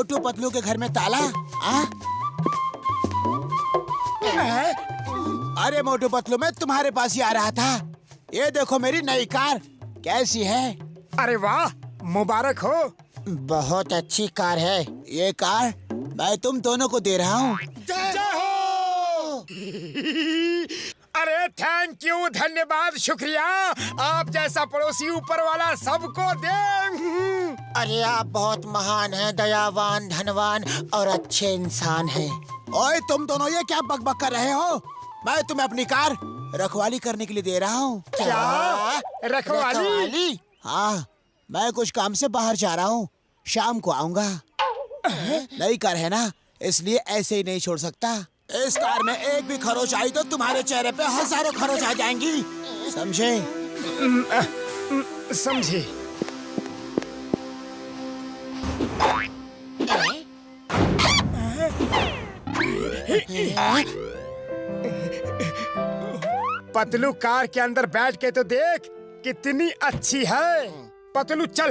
मोटू पतलू के घर में ताला? अरे मोटू पतलू, मैं तुम्हारे पास ही आ रहा था। ये देखो मेरी नई कार, कैसी है? अरे वाह, मुबारक हो। बहुत अच्छी कार है। ये कार मैं तुम दोनों को दे रहा हूँ। जय हो। अरे थैंक यू, धन्यवाद, शुक्रिया। आप जैसा पड़ोसी ऊपर वाला सबको दे। अरे आप बहुत महान हैं, दयावान, धनवान और अच्छे इंसान हैं। ओए तुम दोनों ये क्या बकबक कर रहे हो? मैं तुम्हें अपनी कार रखवाली करने के लिए दे रहा हूँ। क्या रखवाली? हाँ, मैं कुछ काम से बाहर जा रहा हूँ, शाम को आऊंगा। नई कार है ना, इसलिए ऐसे ही नहीं छोड़ सकता। इस कार में एक भी खरोच आई तो तुम्हारे चेहरे पे हजारों खरोच आ जाएंगी, समझे? समझे। पतलू, कार के अंदर बैठ के तो देख कितनी अच्छी है। पतलू चल,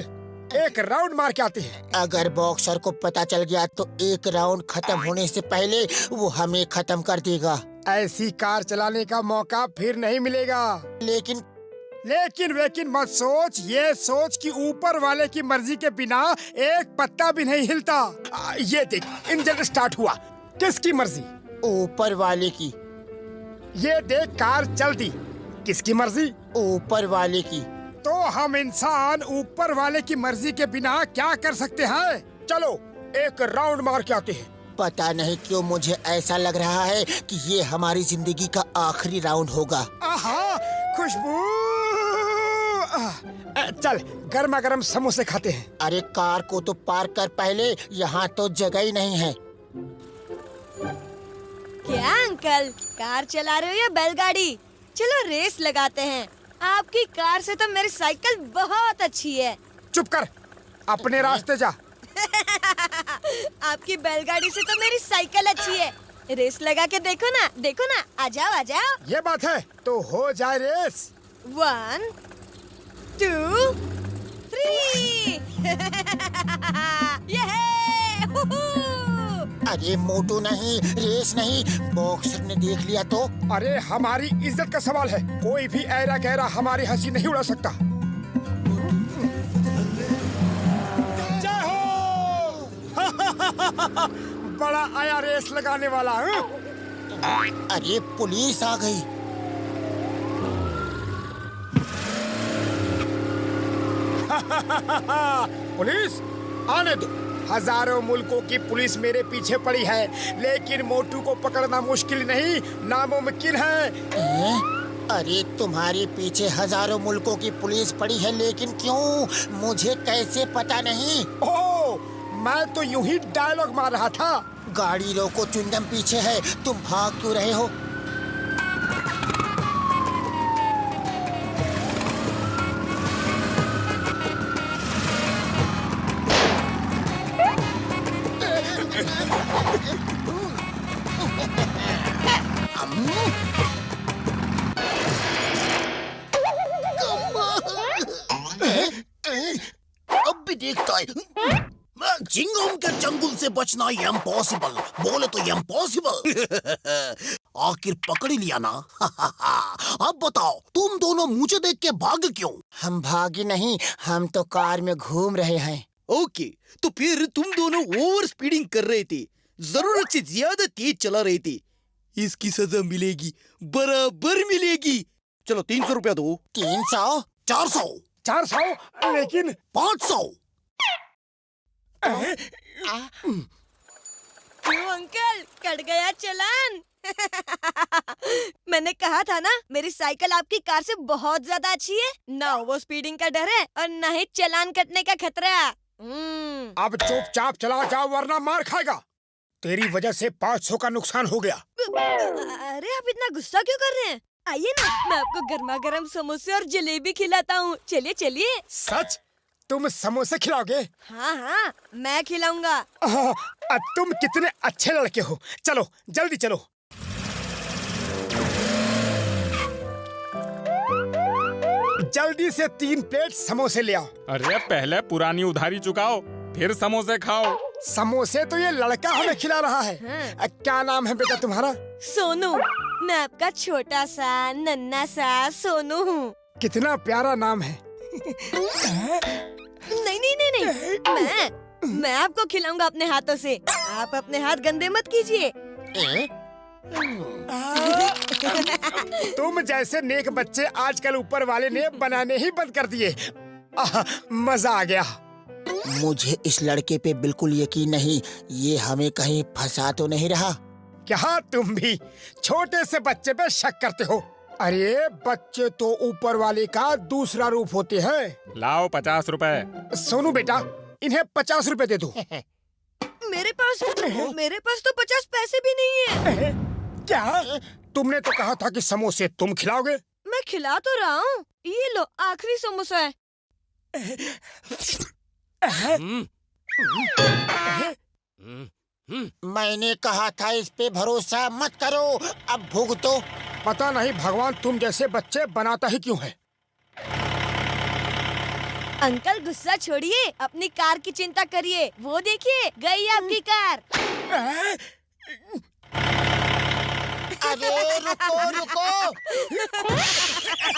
एक राउंड मार के आते हैं। अगर बॉक्सर को पता चल गया तो एक राउंड खत्म होने से पहले वो हमें खत्म कर देगा। ऐसी कार चलाने का मौका फिर नहीं मिलेगा। लेकिन लेकिन मत सोच, ये सोच कि ऊपर वाले की मर्जी के बिना एक पत्ता भी नहीं हिलता। ये देख, इंजन स्टार्ट हुआ। किसकी मर्जी? ऊपर वाले की। ये देख, कार चल दी। किसकी मर्जी? ऊपर वाले की। तो हम इंसान ऊपर वाले की मर्जी के बिना क्या कर सकते हैं? चलो एक राउंड मार के आते हैं। पता नहीं क्यों मुझे ऐसा लग रहा है कि ये हमारी जिंदगी का आखिरी राउंड होगा। आहा, खुशबू। चल गर्मा गर्म समोसे खाते हैं। अरे कार को तो पार्क कर पहले, यहाँ तो जगह ही नहीं है। क्या अंकल, कार चला रहे हो या बैलगाड़ी? चलो रेस लगाते हैं। आपकी कार से तो मेरी साइकिल बहुत अच्छी है। चुप कर, अपने रास्ते जा। आपकी बैलगाड़ी से तो मेरी साइकिल अच्छी है। रेस लगा के देखो ना, देखो ना। आ जाओ आ जाओ। ये बात है तो हो जाए रेस। 1 2 3। ये अरे मोटू नहीं, रेस नहीं, बॉक्सर ने देख लिया तो? अरे हमारी इज्जत का सवाल है, कोई भी ऐरा गहरा हमारी हंसी नहीं उड़ा सकता। जय हो। बड़ा आया रेस लगाने वाला। अरे पुलिस आ गई। पुलिस आने दो। हजारों मुल्कों की पुलिस मेरे पीछे पड़ी है, लेकिन मोटू को पकड़ना मुश्किल नहीं, नामुमकिन है। अरे तुम्हारे पीछे हजारों मुल्कों की पुलिस पड़ी है, लेकिन क्यों? मुझे कैसे पता नहीं? ओह, मैं तो यूं ही डायलॉग मार रहा था। गाड़ी रोको, चुंदम पीछे है, तुम भाग क्यों रहे हो? अब भी देखता है। चिंगम के जंगल से बचना इम्पॉसिबल, बोले तो इम्पॉसिबल। आखिर पकड़ ही लिया ना। अब बताओ, तुम दोनों मुझे देख के भागे क्यों? हम भागे नहीं, हम तो कार में घूम रहे हैं। ओके, तो फिर तुम दोनों ओवर स्पीडिंग कर रहे थे, जरूरत से ज्यादा तेज चला रहे थे। इसकी सजा मिलेगी, बराबर मिलेगी। चलो 300 रुपया दो। 300? 400? 400? लेकिन 500? क्यों अंकल, कट गया चालान? मैंने कहा था ना, मेरी साइकिल आपकी कार से बहुत ज्यादा अच्छी है। ना ओवर स्पीडिंग का डर है और न ही चालान कटने का खतरा। अब चुपचाप चला जाओ वरना मार खाएगा। तेरी वजह से 500 का नुकसान हो गया। अरे आप इतना गुस्सा क्यों कर रहे हैं? आइए ना, मैं आपको गर्मा गर्म समोसे और जलेबी खिलाता हूँ। चलिए चलिए। सच? तुम समोसे खिलाओगे? हाँ हाँ, मैं खिलाऊंगा। तुम कितने अच्छे लड़के हो। चलो जल्दी चलो। जल्दी से 3 प्लेट समोसे ले आओ। अरे पहले पुरानी उधारी चुकाओ, फिर समोसे खाओ। समोसे तो ये लड़का हमें खिला रहा है। हाँ। क्या नाम है बेटा तुम्हारा? सोनू। मैं आपका छोटा सा नन्हा सा सोनू हूँ। कितना प्यारा नाम है। नहीं नहीं नहीं नहीं, मैं आपको खिलाऊंगा अपने हाथों से। आप अपने हाथ गंदे मत कीजिए। तुम जैसे नेक बच्चे आजकल ऊपर वाले ने बनाने ही बंद कर दिए। मजा आ गया। मुझे इस लड़के पे बिल्कुल यकीन नहीं, ये हमें कहीं फंसा तो नहीं रहा? क्या तुम भी छोटे से बच्चे पे शक करते हो? अरे बच्चे तो ऊपर वाले का दूसरा रूप होते हैं। लाओ 50 रुपए। सोनू बेटा, इन्हें 50 रुपए दे दो। मेरे पास तो 50 पैसे भी नहीं है। क्या? तुमने तो कहा था कि समोसे तुम खिलाओगे। मैं खिला तो रहा हूँ। ये लो आखिरी समोसा है। मैंने कहा था इस पे भरोसा मत करो, अब भुगतो। पता नहीं भगवान तुम जैसे बच्चे बनाता ही क्यों है। अंकल गुस्सा छोड़िए, अपनी कार की चिंता करिए। वो देखिए गई आपकी कार। अरे रुको रुको।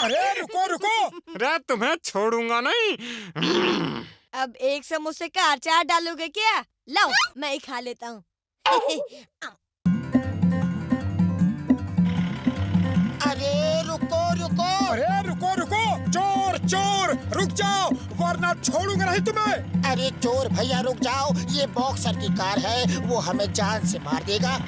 अरे रुको रुको। अरे तुम्हें छोड़ूंगा नहीं। अब एक समोसे का अचार डालोगे क्या? लाओ मैं ही खा लेता हूँ। अरे रुको रुको। अरे रुको रुको। चोर चोर रुक जाओ, वरना छोड़ूंगा नहीं तुम्हें। अरे चोर भैया रुक जाओ, ये बॉक्सर की कार है, वो हमें जान से मार देगा।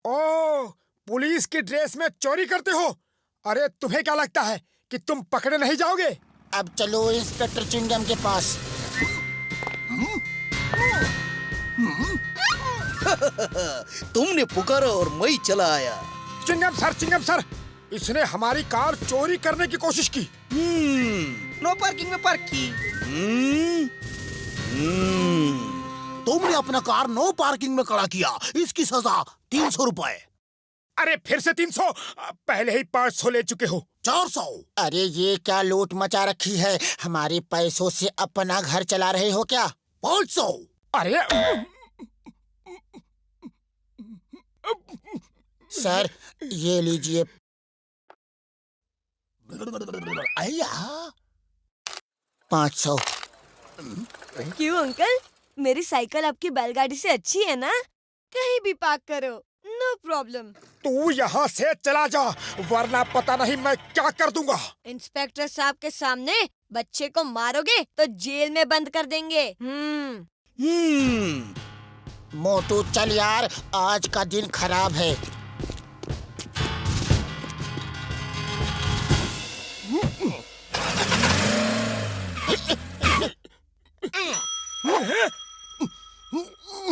ओह, पुलिस की ड्रेस में चोरी करते हो? अरे तुम्हें क्या लगता है कि तुम पकड़े नहीं जाओगे? अब चलो इंस्पेक्टर चिंगम के पास। तुमने पुकारा और मैं ही चला आया। चिंगम सर, इसने हमारी कार चोरी करने की कोशिश की। नो पार्किंग में पार्क की। तुमने अपना कार नो पार्किंग में खड़ा किया, इसकी सजा 300 रुपए। अरे फिर से 300? पहले ही 500 ले चुके हो। 400। अरे ये क्या लूट मचा रखी है, हमारे पैसों से अपना घर चला रहे हो क्या? 500। अरे सर ये लीजिए। आया 500। क्यों अंकल, मेरी साइकिल आपकी बैलगाड़ी से अच्छी है ना? कहीं भी पार्क करो, नो प्रॉब्लम। तू यहाँ से चला जा, वरना पता नहीं मैं क्या कर दूंगा। इंस्पेक्टर साहब के सामने बच्चे को मारोगे तो जेल में बंद कर देंगे। मोटू चल यार, आज का दिन खराब है।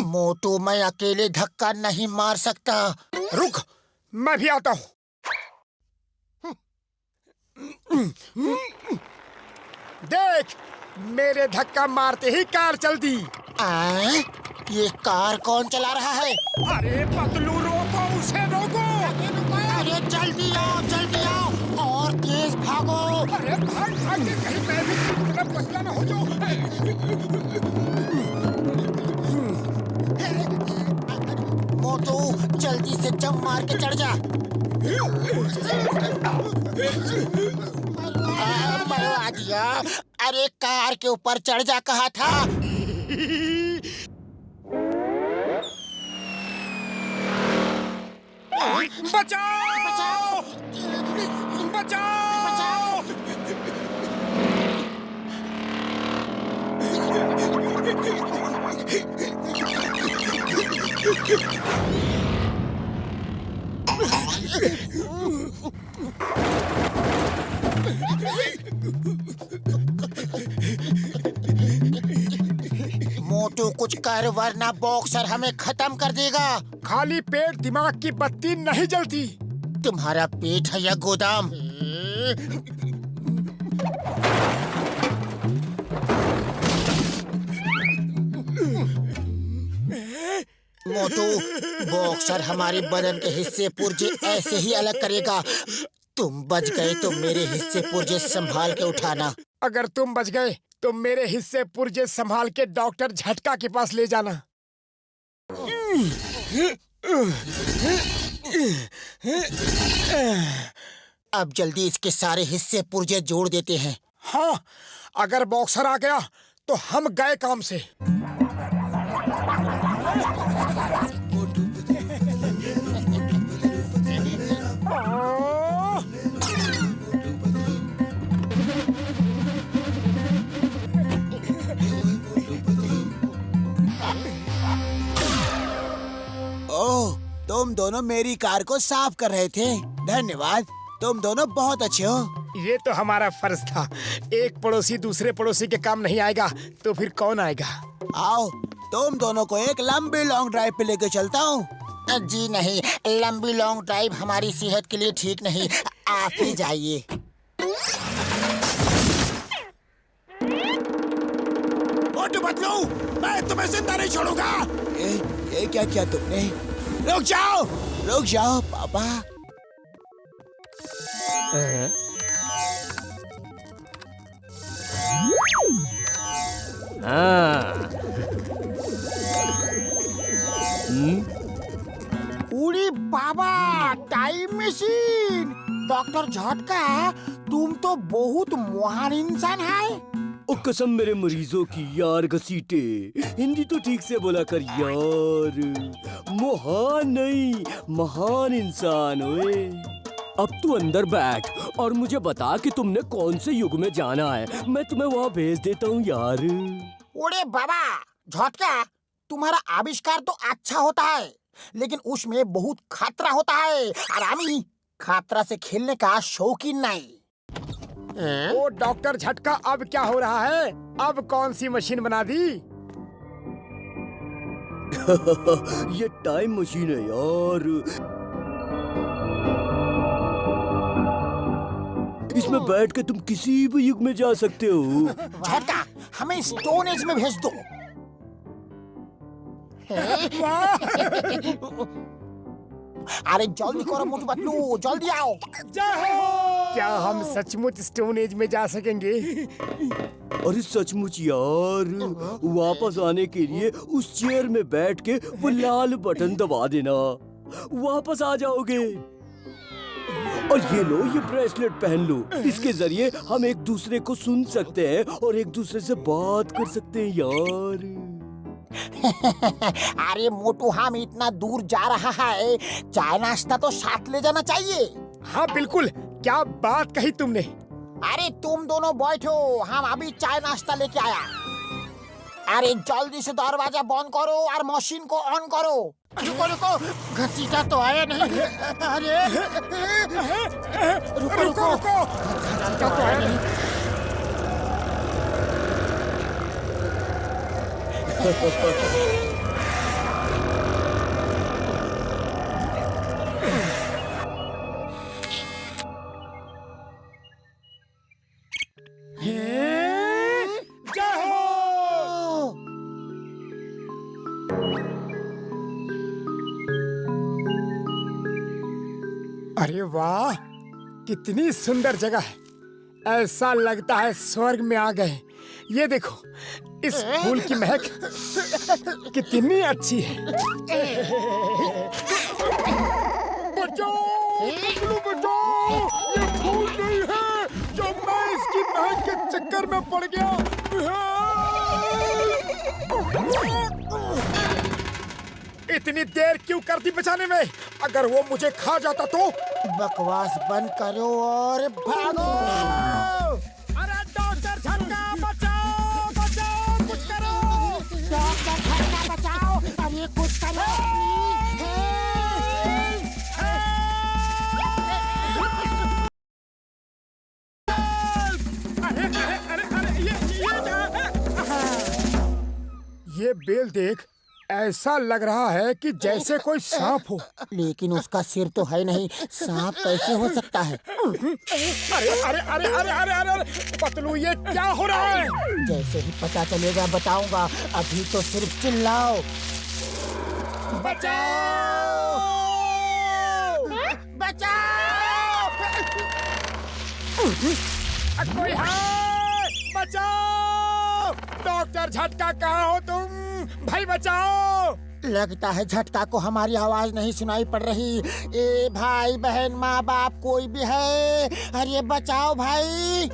मोटू मैं अकेले धक्का नहीं मार सकता। रुक, मैं भी आता हूँ। देख, मेरे धक्का मारते ही कार चल दी। ये कार कौन चला रहा है? अरे पतलू रोको, उसे रोको। अरे जल्दी आओ और तेज भागो। अरे भाग भाग के कहीं मैं भी तेरी तरह पतला ना हो जाऊं। मोटू जल्दी से जंप मार के चढ़ जा। मरवा दिया। अरे कार के ऊपर चढ़ जा कहा था। बचाओ! बचाओ! मोटू कुछ कर, वरना बॉक्सर हमें खत्म कर देगा। खाली पेट दिमाग की बत्ती नहीं जलती। तुम्हारा पेट है या गोदाम? मोटू, बॉक्सर हमारे बदन के हिस्से पुर्जे ऐसे ही अलग करेगा। तुम बच गए तो मेरे हिस्से पुर्जे संभाल के उठाना। अगर तुम बच गए तो मेरे हिस्से पुर्जे संभाल के डॉक्टर झटका के पास ले जाना। अब जल्दी इसके सारे हिस्से पुर्जे जोड़ देते हैं। हाँ, अगर बॉक्सर आ गया तो हम गए काम से। ओह, तुम दोनों मेरी कार को साफ कर रहे थे। धन्यवाद, तुम दोनों बहुत अच्छे हो। ये तो हमारा फर्ज था। एक पड़ोसी दूसरे पड़ोसी के काम नहीं आएगा तो फिर कौन आएगा? आओ, तुम दोनों को एक लंबी लॉन्ग ड्राइव पे लेके चलता हूँ। जी नहीं, लंबी लॉन्ग ड्राइव हमारी सेहत के लिए ठीक नहीं। आप ही जाइए। मोटू पतलू, मैं तुम्हें जिंदा नहीं छोड़ूंगा। ये क्या किया तुमने? रुक जाओ पापा। उड़ी बाबा, टाइम मशीन। डॉक्टर झटका, तुम तो बहुत महान इंसान है। ओ कसम मेरे मरीजों की यार घसीटे, हिंदी तो ठीक से बोला कर यार। महान नहीं, महान इंसान ओए। अब तू अंदर बैठ और मुझे बता कि तुमने कौन से युग में जाना है। मैं तुम्हें वहाँ भेज देता हूँ यार। ओरे बाबा झटका, तुम्हारा आविष्कार तो अच्छा होता है, लेकिन उसमें बहुत खतरा होता है। आरामी, खतरा से खेलने का शौकीन नहीं। ओ डॉक्टर झटका, अब क्या हो रहा है? अब कौन सी मशीन बना दी? ये टाइम मशीन है यार। इसमें बैठ के तुम किसी भी युग में जा सकते हो। झटका, हमें स्टोन एज में भेज दो। अरे जल्दी करो मोटू पतलू, जल्दी आओ। क्या हम सचमुच स्टोन एज में जा सकेंगे? अरे सचमुच यार, वापस आने के लिए उस चेयर में बैठ के वो लाल बटन दबा देना, वापस आ जाओगे। और ये लो, ये ब्रेसलेट पहन लो। इसके जरिए हम एक दूसरे को सुन सकते हैं और एक दूसरे से बात कर सकते हैं यार। अरे मोटू, हम इतना दूर जा रहा है, चाय नाश्ता तो साथ ले जाना चाहिए। हाँ बिल्कुल, क्या बात कही तुमने। अरे तुम दोनों बैठो, हम अभी चाय नाश्ता लेके आया। अरे जल्दी से दरवाजा बंद करो और मशीन को ऑन करो। रुको, घसीटा तो आया नहीं। अरे रुको, घसीटा तो आया नहीं। अरे वाह, कितनी सुंदर जगह है। ऐसा लगता है स्वर्ग में आ गए। ये देखो, इस फूल की महक कितनी अच्छी है। बचाओ, बचाओ, ये फूल नहीं है, जब मैं इसकी महक के चक्कर में पड़ गया। इतनी देर क्यों कर दी बचाने में? अगर वो मुझे खा जाता तो? बकवास बंद करो और भागो। अरे डॉक्टर झटका, बचाओ, बचाओ, कुछ करो। डॉक्टर झटका बचाओ, अरे कुछ करो। ये बेल देख, ऐसा लग रहा है कि जैसे कोई सांप हो। लेकिन उसका सिर तो है नहीं, सांप कैसे हो सकता है? अरे अरे अरे अरे अरे अरे अरे पतलू, ये क्या हो रहा है? जैसे ही पता चलेगा बताऊंगा, अभी तो सिर्फ चिल्लाओ। बचाओ! बचाओ! कोई है? बचाओ! डॉक्टर झटका, कहाँ हो तुम? भाई बचाओ! लगता है झटका को हमारी आवाज नहीं सुनाई पड़ रही। ए भाई बहन माँ बाप कोई भी है? अरे बचाओ भाई!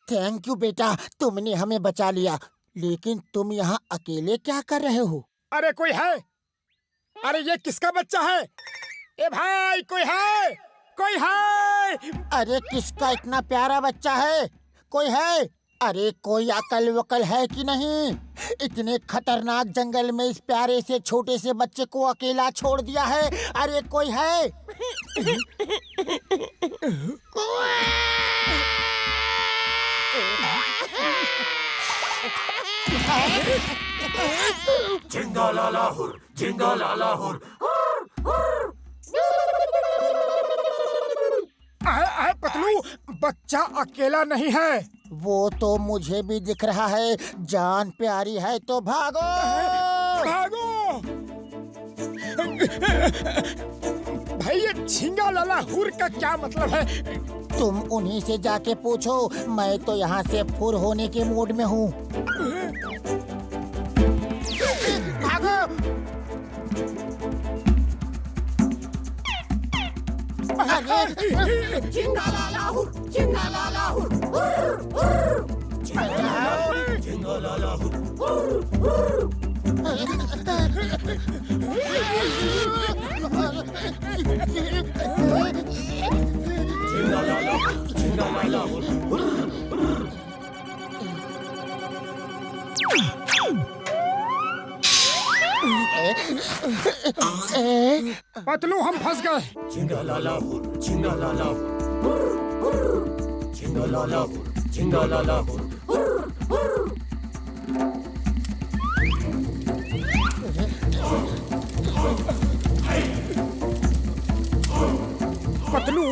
थैंक यू बेटा, तुमने हमें बचा लिया। लेकिन तुम यहाँ अकेले क्या कर रहे हो? अरे कोई है? अरे ये किसका बच्चा है? ए भाई, कोई है? कोई है? अरे किसका इतना प्यारा बच्चा है? कोई है? अरे कोई अकल वकल है कि नहीं? इतने खतरनाक जंगल में इस प्यारे से छोटे से बच्चे को अकेला छोड़ दिया है। अरे कोई है? पतलू, बच्चा अकेला नहीं है। वो तो मुझे भी दिख रहा है। जान प्यारी है तो भागो! भागो! भाई, ये झींगा लाला हुर का क्या मतलब है? तुम उन्हीं से जाके पूछो। मैं तो यहाँ से फुर होने के मूड में हूँ। भागो! अरे झींगा लाला हुर, झींगा लाला हुर, हुर, हुर। झींगा लाला हुर, हुर, हुर। पतलू, हम फंस गए। झिंगा लाला हुर, झिंगा लाला हुर, झिंगा लाला हुर, झिंगा लाला हुर। पतलू,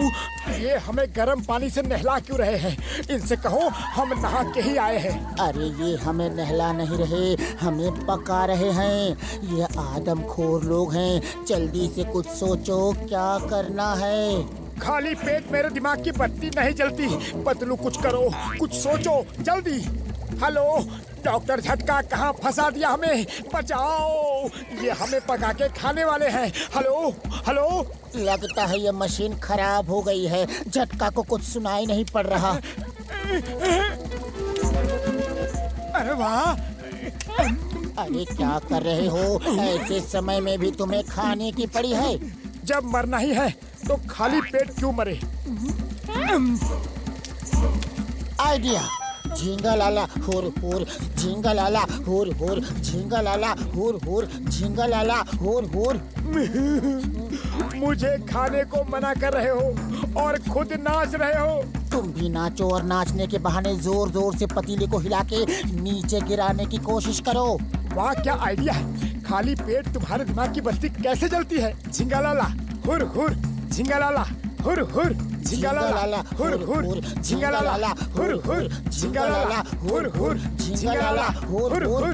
ये हमें गर्म पानी से नहला क्यों रहे हैं? इनसे कहो हम नहा के ही आए हैं। अरे ये हमें नहला नहीं रहे, हमें पका रहे हैं। ये आदमखोर लोग हैं। जल्दी से कुछ सोचो, क्या करना है? खाली पेट मेरे दिमाग की बत्ती नहीं जलती। पतलू, कुछ करो, कुछ सोचो, जल्दी। हेलो डॉक्टर झटका, कहाँ फंसा दिया हमें? बचाओ, ये हमें पका के खाने वाले हैं। Hello hello. लगता है ये मशीन खराब हो गई है। झटका को कुछ सुनाई नहीं पड़ रहा। अरे वाह! अरे क्या कर रहे हो? ऐसे समय में भी तुम्हें खाने की पड़ी है? जब मरना ही है तो खाली पेट क्यों मरे? आइडिया! झींगा लाला हुर हुर, झींगा लाला हुर हुर, झींगा लाला हुर हुर, झींगा लाला हुर हुर। मुझे खाने को मना कर रहे हो और खुद नाच रहे हो। तुम भी नाचो और नाचने के बहाने जोर जोर से पतीले को हिला के नीचे गिराने की कोशिश करो। वाह, क्या आइडिया है! खाली पेट तुम्हारे दिमाग की बत्ती कैसे जलती है? झिंगा लाला हुर हुर, झिंगा लाला हुर हुर, झिंगा लाला हुर हुर, झिंगा लाला हुर हुर, झिंगा लाला हुर हुर, झिंगा लाला हुर हुर।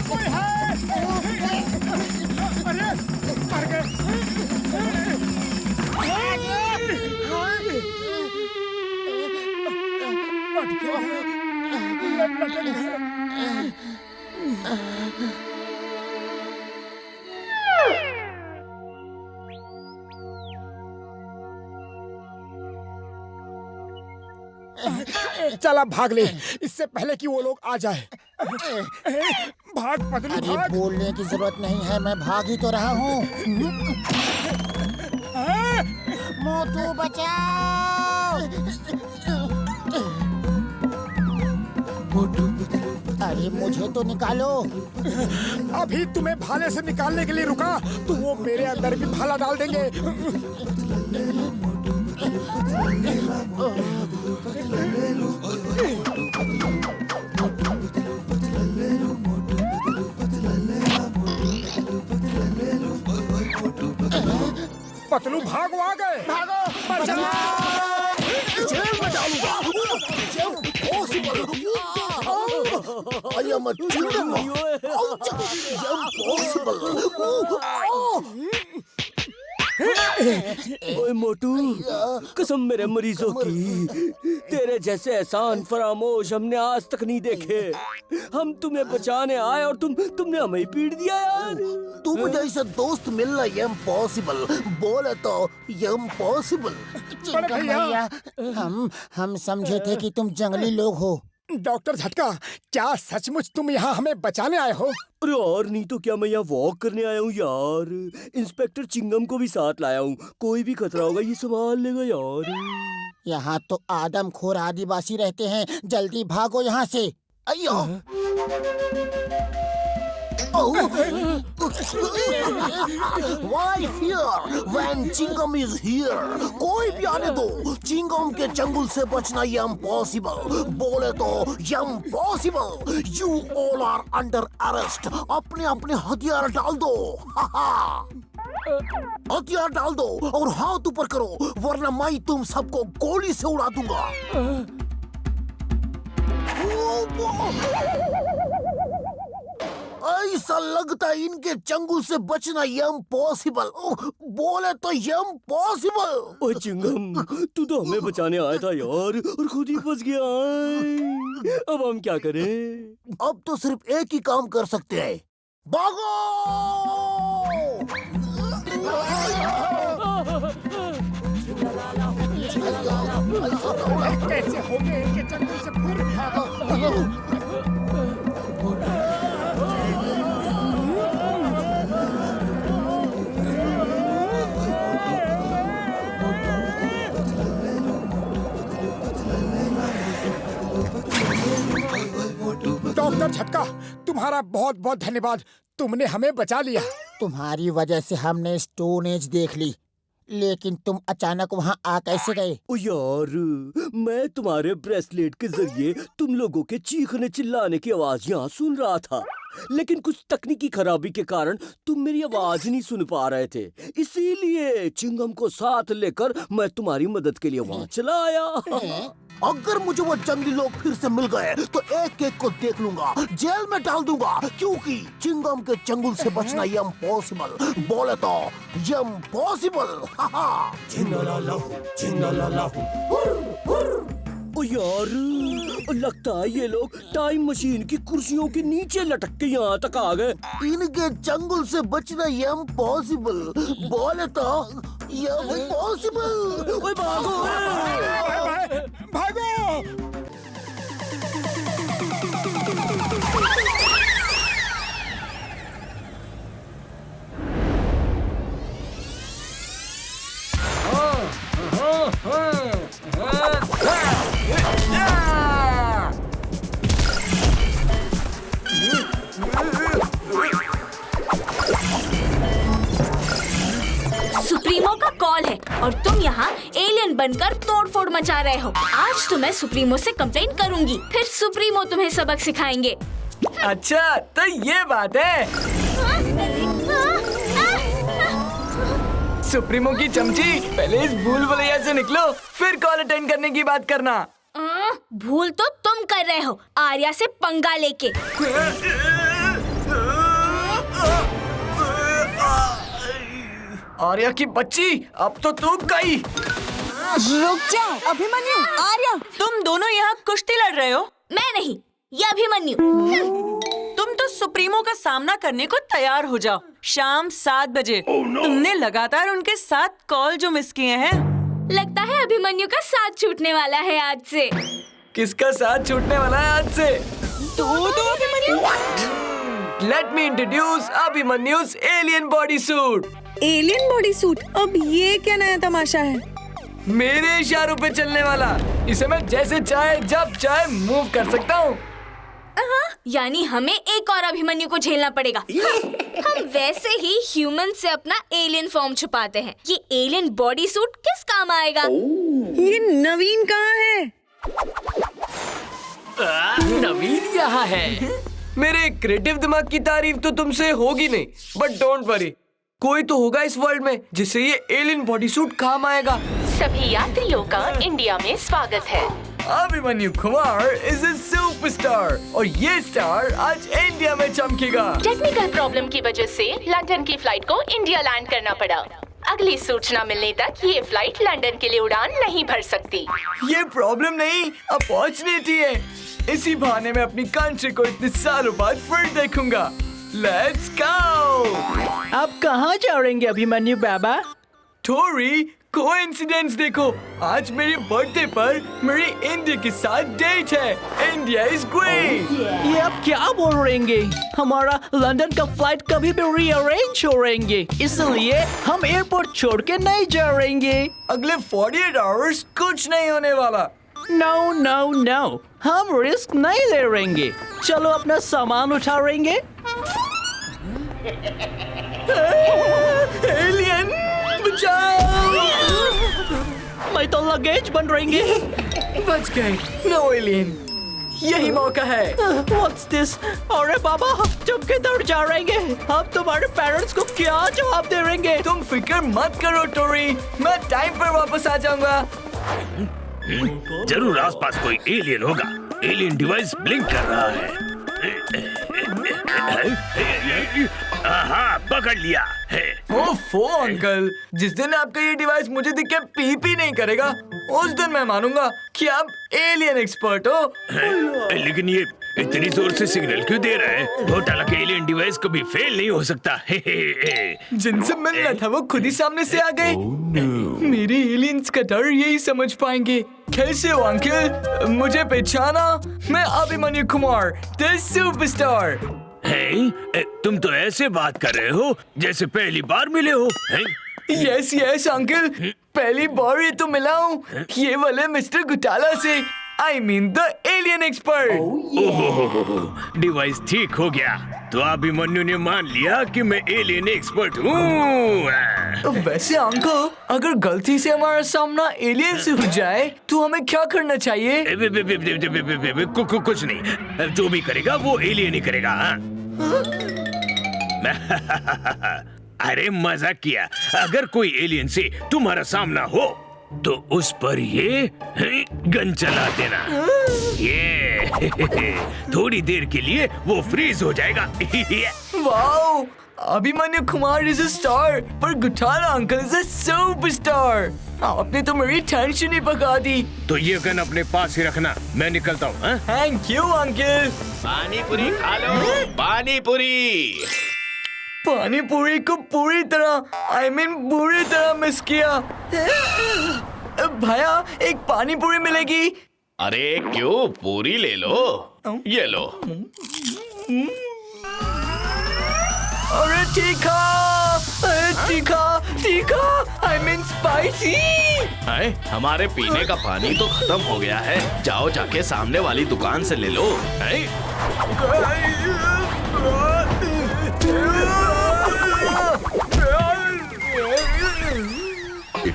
कोई है? अरे मर गए। चला भाग ले, इससे पहले कि वो लोग आ जाए। भाग पतलू, अरे भाग। बोलने की जरूरत नहीं है, मैं भाग ही तो रहा हूँ। मोटू बचाओ! अरे मुझे तो निकालो। अभी तुम्हें भाले से निकालने के लिए रुका तो वो मेरे अंदर भी भाला डाल देंगे। पतलू भागो, आ गए। भागो। जेल में डालूंगा। Impossible. I am a chingam. ओए मोटू, कसम मेरे मरीजों की, तेरे जैसे एहसान फरामोश हमने आज तक नहीं देखे। हम तुम्हें बचाने आए और तुमने हमें ही पीट दिया यार। तुम जैसा दोस्त मिलना इम्पॉसिबल, बोले तो इम्पॉसिबल। चिंगम भैया, हम समझे थे कि तुम जंगली लोग हो। डॉक्टर झटका, क्या सचमुच तुम यहाँ हमें बचाने आए हो? अरे और नहीं तो क्या, मैं यहाँ वॉक करने आया हूँ यार। इंस्पेक्टर चिंगम को भी साथ लाया हूँ, कोई भी खतरा होगा ये संभाल लेगा यार। यहाँ तो आदमखोर आदिवासी रहते हैं, जल्दी भागो यहाँ से। अयो। Why fear when Chingam is here? कोई भी आने दो, चिंगम के चंगुल से बचना इम्पॉसिबल, बोले तो impossible. You all are under arrest. अपने अपने हथियार डाल दो। हथियार डाल दो और हाथ ऊपर करो, वरना मैं तुम सबको गोली से उड़ा दूंगा। ऐसा लगता है इनके चंगुल से बचना इम्पॉसिबल, बोले तो इम्पॉसिबल। ओए चिंगम, तू तो हमें बचाने आया था यार और खुद ही फंस गया। अब हम क्या करें? अब तो सिर्फ एक ही काम कर सकते हैं, भागो। कैसे हो गए इनके चंगुल से फूट? डॉक्टर झटका, तुम्हारा बहुत बहुत धन्यवाद, तुमने हमें बचा लिया। तुम्हारी वजह से हमने स्टोन एज देख ली, लेकिन तुम अचानक वहाँ आ कैसे गए? ओ यार, मैं तुम्हारे ब्रेसलेट के जरिए तुम लोगों के चीखने चिल्लाने की आवाज यहाँ सुन रहा था, लेकिन कुछ तकनीकी खराबी के कारण तुम मेरी आवाज नहीं सुन पा रहे थे। इसीलिए चिंगम को साथ लेकर मैं तुम्हारी मदद के लिए वहाँ चला आया। अगर मुझे वो जंगली लोग फिर से मिल गए तो एक एक को देख लूंगा, जेल में डाल दूंगा, क्योंकि चिंगम के चंगुल से बचना इम्पॉसिबल, बोले तो इम्पॉसिबल। ओ यार, लगता है ये लोग टाइम मशीन की कुर्सियों के नीचे लटक के यहाँ तक आ गए। इनके चंगुल से बचना इम्पॉसिबल, बोले तो इम्पॉसिबल। ओए भागो, भागो। सुप्रीमो का कॉल है और तुम यहाँ एलियन बनकर तोड़फोड़ मचा रहे हो। आज तो मैं सुप्रीमो से कंप्लेंट करूंगी, फिर सुप्रीमो तुम्हें सबक सिखाएंगे। अच्छा, तो ये बात है। सुप्रीमो की चमची, पहले इस भूल भुलैया से निकलो, फिर कॉल अटेंड करने की बात करना। भूल तो तुम कर रहे हो, आर्या से पंगा लेके। आर्या की बच्ची, अब तो तू गई। रुक जाओ अभिमन्यु, आर्या, तुम दोनों यहाँ कुश्ती लड़ रहे हो? मैं नहीं, ये अभिमन्यु। तुम तो सुप्रीमो का सामना करने को तैयार हो जाओ। शाम 7 बजे। तुमने लगातार उनके 7 कॉल जो मिस किए हैं। लगता है अभिमन्यु का साथ छूटने वाला है आज से। किसका साथ छूटने वाला है आज से? तो Abhimanyu. Let me introduce Abhimanyu's alien body suit. Alien body suit? अब ये क्या नया तमाशा है? मेरे इशारों पे चलने वाला। इसे मैं जैसे चाहे जब चाहे मूव कर सकता हूँ। यानी हमें एक और अभिमन्यु को झेलना पड़ेगा। हम वैसे ही ह्यूमन से अपना एलियन फॉर्म छुपाते हैं। ये एलियन बॉडी सूट किस काम आएगा? ये नवीन कहाँ है? नवीन यहाँ है। मेरे क्रिएटिव दिमाग की तारीफ तो तुमसे होगी नहीं, बट डोंट वरी, कोई तो होगा इस वर्ल्ड में जिससे ये एलियन बॉडी सूट काम आएगा। सभी यात्रियों का इंडिया में स्वागत है। Abhimanyu Kumar is a superstar और ये स्टार आज इंडिया में चमकेगा। टेक्निकल प्रॉब्लम की वजह से लंदन की फ्लाइट को इंडिया लैंड करना पड़ा। अगली सूचना मिलने तक ये फ्लाइट लंदन के लिए उड़ान नहीं भर सकती। ये प्रॉब्लम नहीं, अपॉर्चुनिटी है। इसी बहाने में अपनी कंट्री को इतने सालों बाद फिर देखूंगा। Let's go. आप कहाँ जा रहे हैं अभिमन्यु बाबा? टोरी, कोइंसिडेंस देखो, आज मेरे बर्थडे पर मेरी इंडिया के साथ डेट है। India is great. ये आप क्या बोल रहे हैं? हमारा लंदन का फ्लाइट कभी भी रीअरेंज हो रहेंगे, इसलिए हम एयरपोर्ट छोड़ के नहीं जा रहेंगे। अगले 48 आवर्स कुछ नहीं होने वाला। नो नो नो, हम रिस्क नहीं ले रहेंगे। चलो अपना सामान उठा रहेंगे। एलियन बचाओ! मैं तो लगेज बन रहेंगे। बच गए। नो एलियन, यही मौका है। What's this? अरे बाबा, तुम किधर जा रहेंगे? हम तुम्हारे पेरेंट्स को क्या जवाब दे रहेंगे? तुम फिक्र मत करो टोरी, मैं टाइम पर वापस आ जाऊंगा। जरूर आसपास कोई एलियन होगा। एलियन डिवाइस ब्लिंक कर रहा है। हाँ, पकड़ लिया है। ओफो अंकल, जिस दिन आपका ये डिवाइस मुझे दिख के पी नहीं करेगा, उस दिन मैं मानूंगा कि आप एलियन एक्सपर्ट हो। लेकिन ये इतनी जोर से सिग्नल क्यों दे रहा है? घोटाला के एलियन डिवाइस कभी फेल नहीं हो सकता। जिनसे मिलना था वो खुद ही सामने से आ गए। मेरे एलियंस का डर यही समझ पाएंगे। कैसे हो अंकल? मुझे पहचाना? मैं अभिमन्यु कुमार, द सुपरस्टार। तुम तो ऐसे बात कर रहे हो जैसे पहली बार मिले हो। यस यस अंकल, पहली बार ही तो मिला हूँ, ये वाले मिस्टर घोटाला से। I mean the alien expert। Oh, device ठीक हो गया तो अभिमन्यु ने मान लिया कि मैं एलियन एक्सपर्ट हूँ। वैसे अंकल, अगर गलती से हमारा सामना एलियन से हो जाए तो हमें क्या करना चाहिए? कुछ नहीं, जो भी करेगा वो एलियन ही करेगा। अरे मजाक किया। अगर कोई एलियन से तुम्हारा सामना हो तो उस पर ये गन चला देना। ये थोड़ी देर के लिए वो फ्रीज हो जाएगा। Wow, Abhimanyu Kumar is a star, पर घोटाला अंकल इज अ सुपरस्टार। आपने तो मेरी टेंशन ही भगा दी। तो ये गन अपने पास ही रखना, मैं निकलता हूँ। Thank you uncle. पानी पूरी खा लो, पानी पूरी। पानी पूरी को पूरी तरह बुरी तरह मिस किया। भैया, एक पानी पूरी मिलेगी? अरे क्यों, पूरी ले लो, ये लो। अरे तीखा, स्पाइसी। हमारे पीने का पानी तो खत्म हो गया है, जाओ जाके सामने वाली दुकान से ले लो।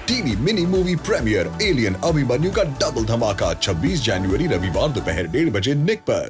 TV mini movie premiere alien Abhimanyu का डबल धमाका 26 जनवरी रविवार दोपहर 1:30 बजे निक पर।